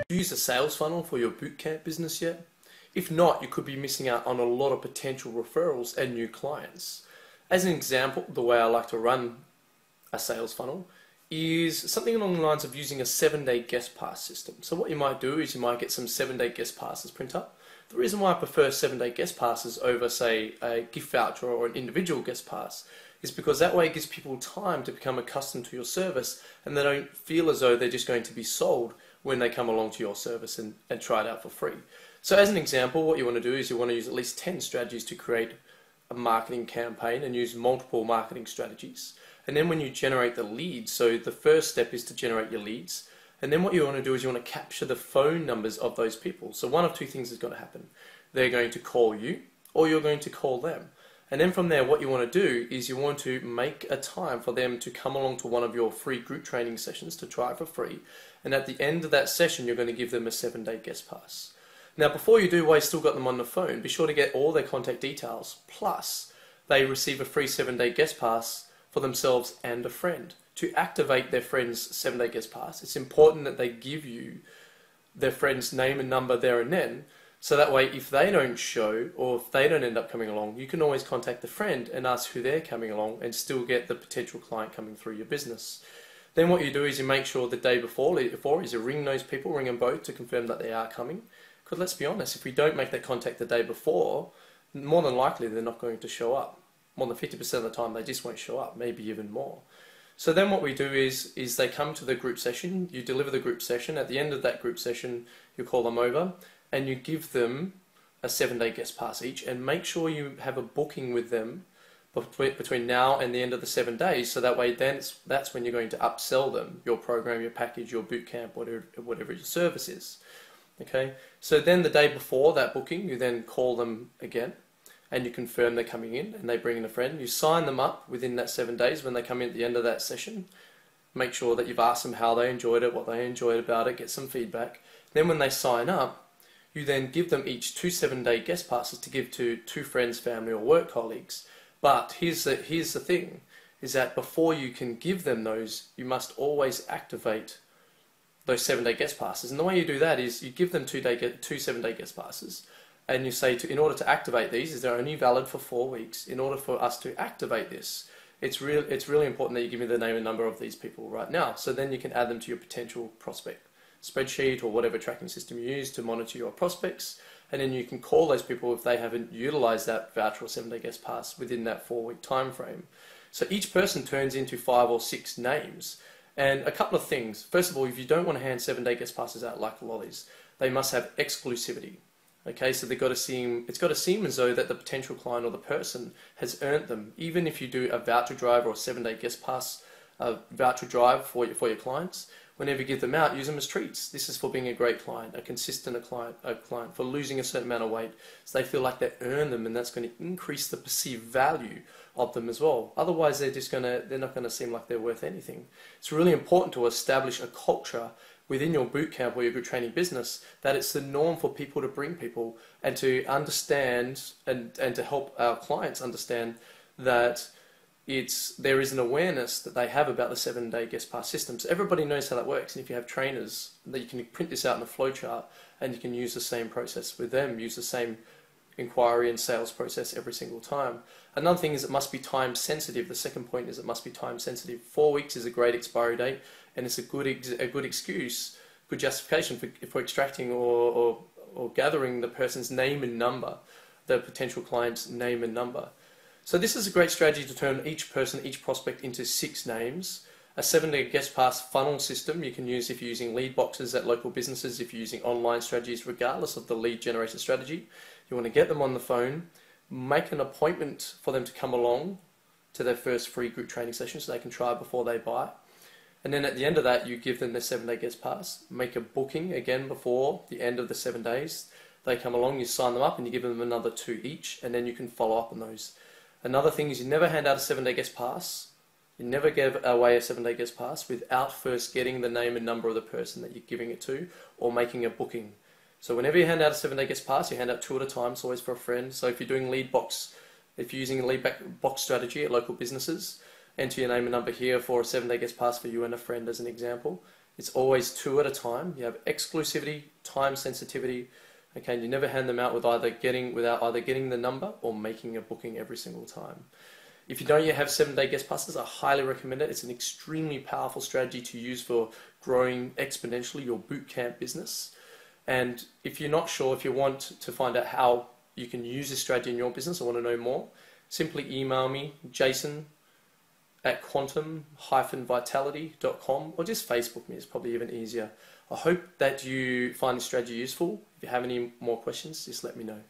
Use a sales funnel for your bootcamp business yet? If not, you could be missing out on a lot of potential referrals and new clients. As an example, the way I like to run a sales funnel is something along the lines of using a 7-day guest pass system. So what you might do is you might get some 7-day guest passes print up. The reason why I prefer 7-day guest passes over, say, a gift voucher or an individual guest pass is because that way it gives people time to become accustomed to your service and they don't feel as though they're just going to be sold when they come along to your service and try it out for free. So as an example, what you want to do is you want to use at least 10 strategies to create a marketing campaign and use multiple marketing strategies. And then when you generate the leads, so the first step is to generate your leads. And then what you want to do is you want to capture the phone numbers of those people. So one of two things is going to happen. They're going to call you or you're going to call them. And then from there, what you want to do is you want to make a time for them to come along to one of your free group training sessions to try it for free. And at the end of that session, you're going to give them a 7-day guest pass. Now, before you do, while you still got them on the phone, be sure to get all their contact details. Plus, they receive a free 7-day guest pass for themselves and a friend. To activate their friend's 7-day guest pass, it's important that they give you their friend's name and number there and then. So that way, if they don't show or if they don't end up coming along, you can always contact the friend and ask who they're coming along and still get the potential client coming through your business. Then what you do is you make sure the day before is you ring those people, ring them both to confirm that they are coming. Because let's be honest, if we don't make that contact the day before, more than likely they're not going to show up. More than 50% of the time they just won't show up, maybe even more. So then what we do is they come to the group session, you deliver the group session. At the end of that group session, you call them over and you give them a 7-day guest pass each, and make sure you have a booking with them between now and the end of the 7 days, so that way then that's when you're going to upsell them your program, your package, your bootcamp, whatever your service is. Okay, so then the day before that booking, you then call them again and you confirm they're coming in and they bring in a friend. You sign them up within that 7 days when they come in at the end of that session. Make sure that you've asked them how they enjoyed it, what they enjoyed about it, get some feedback. Then when they sign up, you then give them each 2 7-day guest passes to give to 2 friends, family or work colleagues. But here's the thing, is that before you can give them those, you must always activate those 7-day guest passes. And the way you do that is you give them 2 7-day guest passes, and you say, in order to activate these, they're only valid for 4 weeks. In order for us to activate this, it's really important that you give me the name and number of these people right now. So then you can add them to your potential prospect spreadsheet or whatever tracking system you use to monitor your prospects. And then you can call those people if they haven't utilized that voucher or 7-day guest pass within that 4-week time frame. So each person turns into 5 or 6 names. And a couple of things. First of all, if you don't want to hand 7-day guest passes out like lollies, they must have exclusivity. Okay, so it's got to seem as though that the potential client or the person has earned them. Even if you do a voucher drive or a 7-day guest pass voucher drive for your clients, whenever you give them out, use them as treats. This is for being a great client, a consistent client, for losing a certain amount of weight, so they feel like they earn them, and that's going to increase the perceived value of them as well. Otherwise, they're not going to seem like they're worth anything. It's really important to establish a culture within your bootcamp or your group training business that it's the norm for people to bring people and to understand and to help our clients understand that there is an awareness that they have about the 7-day guest pass system. So everybody knows how that works, and if you have trainers, that you can print this out in a flowchart and you can use the same process with them, use the same inquiry and sales process every single time. Another thing is it must be time sensitive. The second point is it must be time sensitive. 4 weeks is a great expiry date, and it's a good excuse, good justification for extracting or gathering the person's name and number, the potential client's name and number. So this is a great strategy to turn each person, each prospect into 6 names. A 7-day guest pass funnel system you can use if you're using lead boxes at local businesses, if you're using online strategies, regardless of the lead generation strategy. You want to get them on the phone, make an appointment for them to come along to their first free group training session so they can try before they buy. And then at the end of that, you give them their 7-day guest pass, make a booking again before the end of the 7 days. They come along, you sign them up, and you give them another 2 each, and then you can follow up on those. Another thing is you never hand out a 7-day guest pass. You never give away a 7-day guest pass without first getting the name and number of the person that you're giving it to or making a booking. So whenever you hand out a 7-day guest pass, you hand out 2 at a time. It's always for a friend. So if you're doing if you're using a box strategy at local businesses, enter your name and number here for a 7-day guest pass for you and a friend as an example. It's always 2 at a time. You have exclusivity, time sensitivity. Okay, and you never hand them out without either getting the number or making a booking every single time. If you don't yet have 7-day guest passes, I highly recommend it. It's an extremely powerful strategy to use for growing exponentially your bootcamp business. And if you're not sure, if you want to find out how you can use this strategy in your business or want to know more, simply email me, jason@quantum-vitality.com, or just Facebook me. It's probably even easier. I hope that you find this strategy useful. If you have any more questions, just let me know.